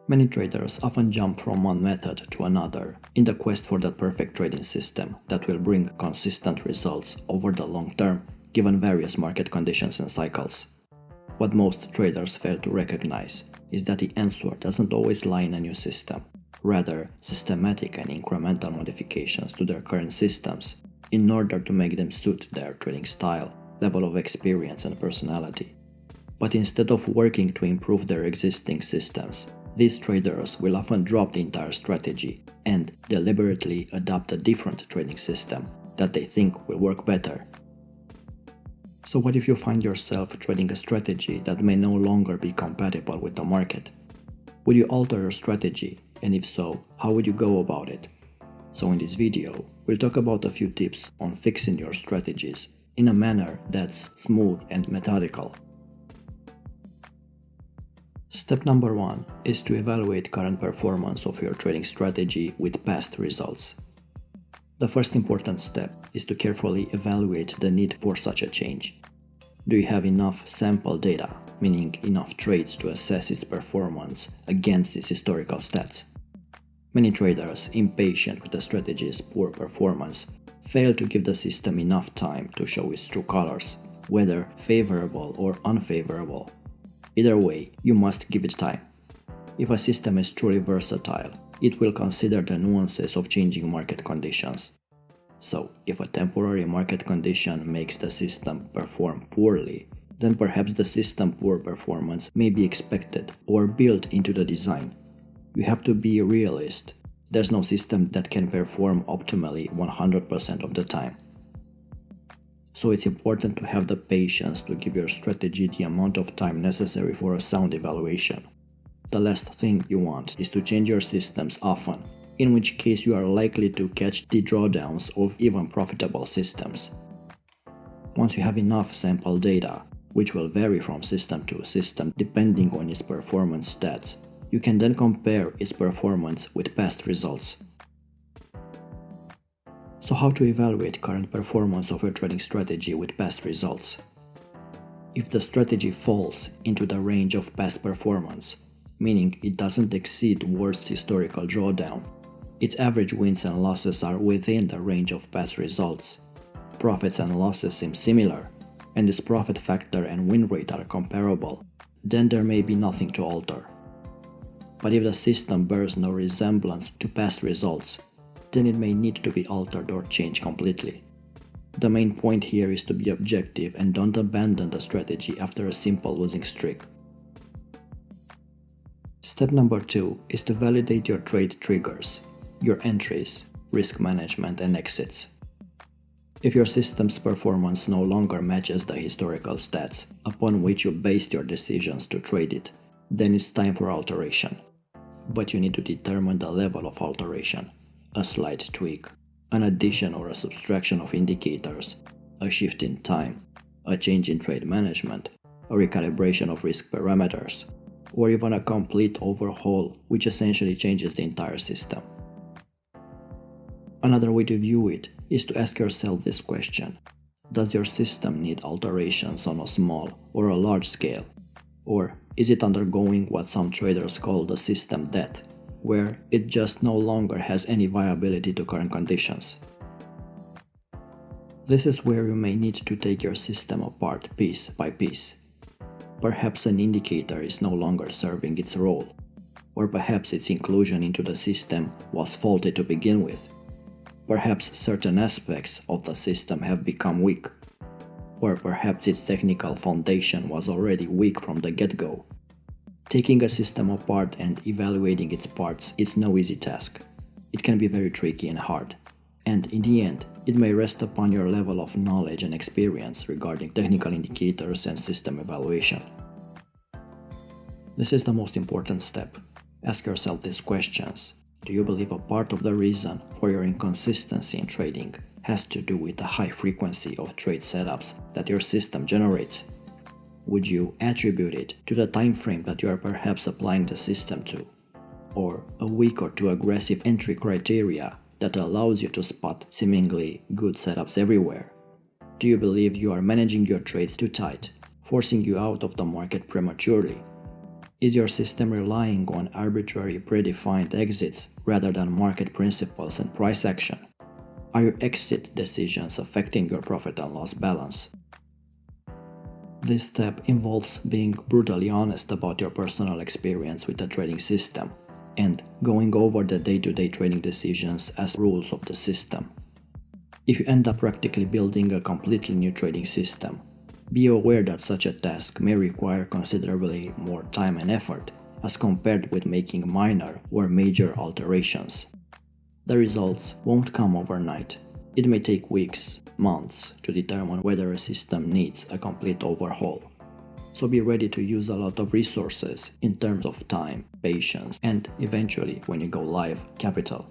Many traders often jump from one method to another in the quest for that perfect trading system that will bring consistent results over the long term, given various market conditions and cycles. What most traders fail to recognize is that the answer doesn't always lie in a new system. Rather, systematic and incremental modifications to their current systems in order to make them suit their trading style, level of experience and personality. But instead of working to improve their existing systems, these traders will often drop the entire strategy and deliberately adopt a different trading system that they think will work better. So what if you find yourself trading a strategy that may no longer be compatible with the market? Would you alter your strategy, and if so, how would you go about it? So in this video, we'll talk about a few tips on fixing your strategies in a manner that's smooth and methodical. Step number 1 is to evaluate current performance of your trading strategy with past results. The first important step is to carefully evaluate the need for such a change. Do you have enough sample data, meaning enough trades to assess its performance against its historical stats? Many traders, impatient with the strategy's poor performance, fail to give the system enough time to show its true colors, whether favorable or unfavorable. Either way, you must give it time. If a system is truly versatile, it will consider the nuances of changing market conditions. So, if a temporary market condition makes the system perform poorly, then perhaps the system's poor performance may be expected or built into the design. You have to be a realist. There's no system that can perform optimally 100% of the time. So it's important to have the patience to give your strategy the amount of time necessary for a sound evaluation. The last thing you want is to change your systems often, in which case you are likely to catch the drawdowns of even profitable systems. Once you have enough sample data, which will vary from system to system depending on its performance stats, you can then compare its performance with past results. So how to evaluate current performance of your trading strategy with past results? If the strategy falls into the range of past performance, meaning it doesn't exceed worst historical drawdown, its average wins and losses are within the range of past results, profits and losses seem similar, and its profit factor and win rate are comparable, then there may be nothing to alter. But if the system bears no resemblance to past results, then it may need to be altered or changed completely. The main point here is to be objective and don't abandon the strategy after a simple losing streak. Step number 2 is to validate your trade triggers, your entries, risk management and exits. If your system's performance no longer matches the historical stats upon which you based your decisions to trade it, then it's time for alteration. But you need to determine the level of alteration. A slight tweak, an addition or a subtraction of indicators, a shift in time, a change in trade management, a recalibration of risk parameters, or even a complete overhaul which essentially changes the entire system. Another way to view it is to ask yourself this question: does your system need alterations on a small or a large scale? Or is it undergoing what some traders call the system death, where it just no longer has any viability to current conditions? This is where you may need to take your system apart piece by piece. Perhaps an indicator is no longer serving its role, or perhaps its inclusion into the system was faulty to begin with. Perhaps certain aspects of the system have become weak, or perhaps its technical foundation was already weak from the get-go. Taking a system apart and evaluating its parts is no easy task. It can be very tricky and hard, and in the end, it may rest upon your level of knowledge and experience regarding technical indicators and system evaluation. This is the most important step. Ask yourself these questions. Do you believe a part of the reason for your inconsistency in trading has to do with the high frequency of trade setups that your system generates? Would you attribute it to the time frame that you are perhaps applying the system to? Or a weak or too aggressive entry criteria that allows you to spot seemingly good setups everywhere? Do you believe you are managing your trades too tight, forcing you out of the market prematurely? Is your system relying on arbitrary predefined exits rather than market principles and price action? Are your exit decisions affecting your profit and loss balance? This step involves being brutally honest about your personal experience with the trading system and going over the day-to-day trading decisions as rules of the system. If you end up practically building a completely new trading system, be aware that such a task may require considerably more time and effort as compared with making minor or major alterations. The results won't come overnight. It may take weeks, months to determine whether a system needs a complete overhaul. So be ready to use a lot of resources in terms of time, patience, and eventually, when you go live, capital.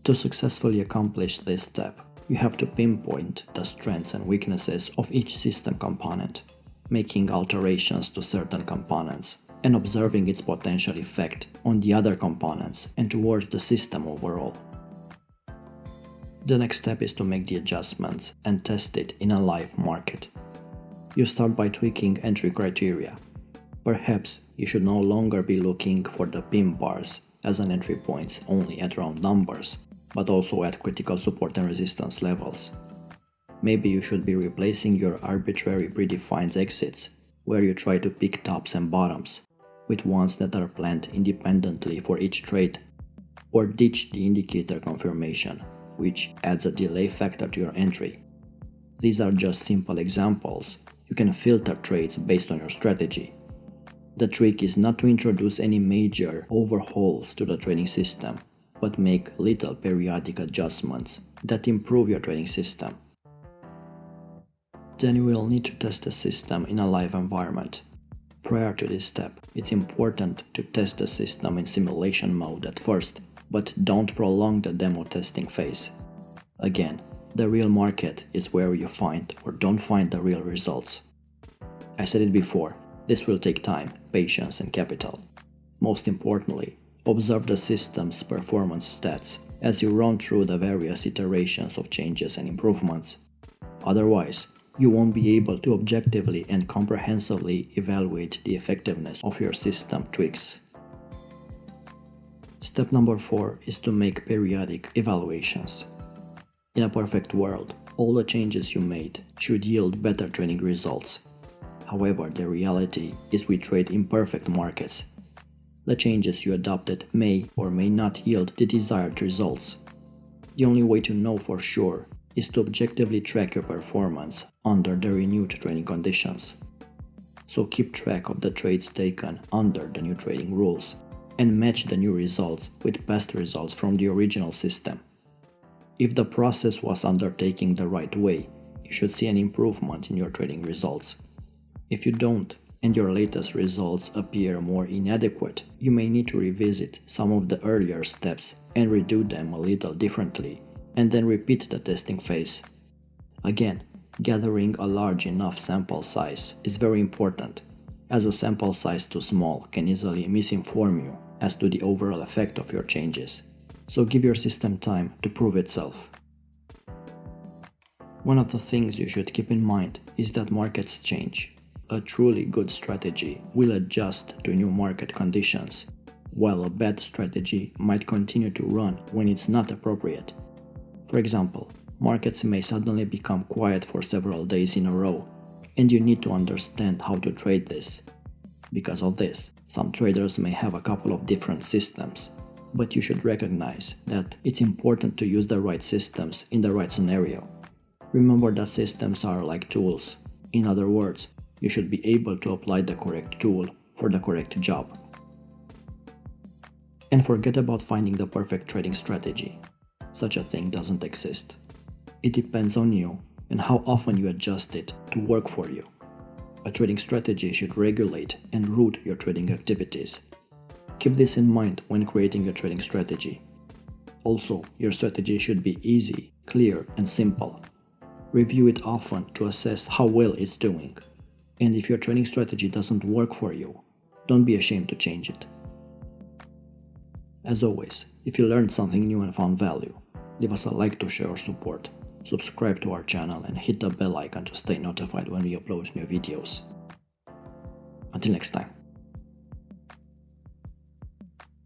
To successfully accomplish this step, you have to pinpoint the strengths and weaknesses of each system component, making alterations to certain components, and observing its potential effect on the other components and towards the system overall. The next step is to make the adjustments and test it in a live market. You start by tweaking entry criteria. Perhaps you should no longer be looking for the pin bars as an entry points only at round numbers, but also at critical support and resistance levels. Maybe you should be replacing your arbitrary predefined exits, where you try to pick tops and bottoms, with ones that are planned independently for each trade, or ditch the indicator confirmation, which adds a delay factor to your entry. These are just simple examples. You can filter trades based on your strategy. The trick is not to introduce any major overhauls to the trading system, but make little periodic adjustments that improve your trading system. Then you will need to test the system in a live environment. Prior to this step, it's important to test the system in simulation mode at first, but don't prolong the demo testing phase. Again, the real market is where you find or don't find the real results. I said it before, this will take time, patience, and capital. Most importantly, observe the system's performance stats as you run through the various iterations of changes and improvements. Otherwise, you won't be able to objectively and comprehensively evaluate the effectiveness of your system tweaks. Step number 4 is to make periodic evaluations. In a perfect world, all the changes you made should yield better trading results. However, the reality is we trade imperfect markets. The changes you adopted may or may not yield the desired results. The only way to know for sure is to objectively track your performance under the renewed trading conditions. So keep track of the trades taken under the new trading rules and match the new results with past results from the original system. If the process was undertaken the right way, you should see an improvement in your trading results. If you don't, and your latest results appear more inadequate, you may need to revisit some of the earlier steps and redo them a little differently, and then repeat the testing phase. Again, gathering a large enough sample size is very important, as a sample size too small can easily misinform you as to the overall effect of your changes. So give your system time to prove itself. One of the things you should keep in mind is that markets change. A truly good strategy will adjust to new market conditions, while a bad strategy might continue to run when it's not appropriate. For example, markets may suddenly become quiet for several days in a row, and you need to understand how to trade this. Because of this, some traders may have a couple of different systems, but you should recognize that it's important to use the right systems in the right scenario. Remember that systems are like tools. In other words, you should be able to apply the correct tool for the correct job. And forget about finding the perfect trading strategy. Such a thing doesn't exist. It depends on you and how often you adjust it to work for you. A trading strategy should regulate and root your trading activities. Keep this in mind when creating a trading strategy. Also, your strategy should be easy, clear, and simple. Review it often to assess how well it's doing. And if your trading strategy doesn't work for you, don't be ashamed to change it. As always, if you learned something new and found value, leave us a like to show your support, subscribe to our channel and hit the bell icon to stay notified when we upload new videos. Until next time.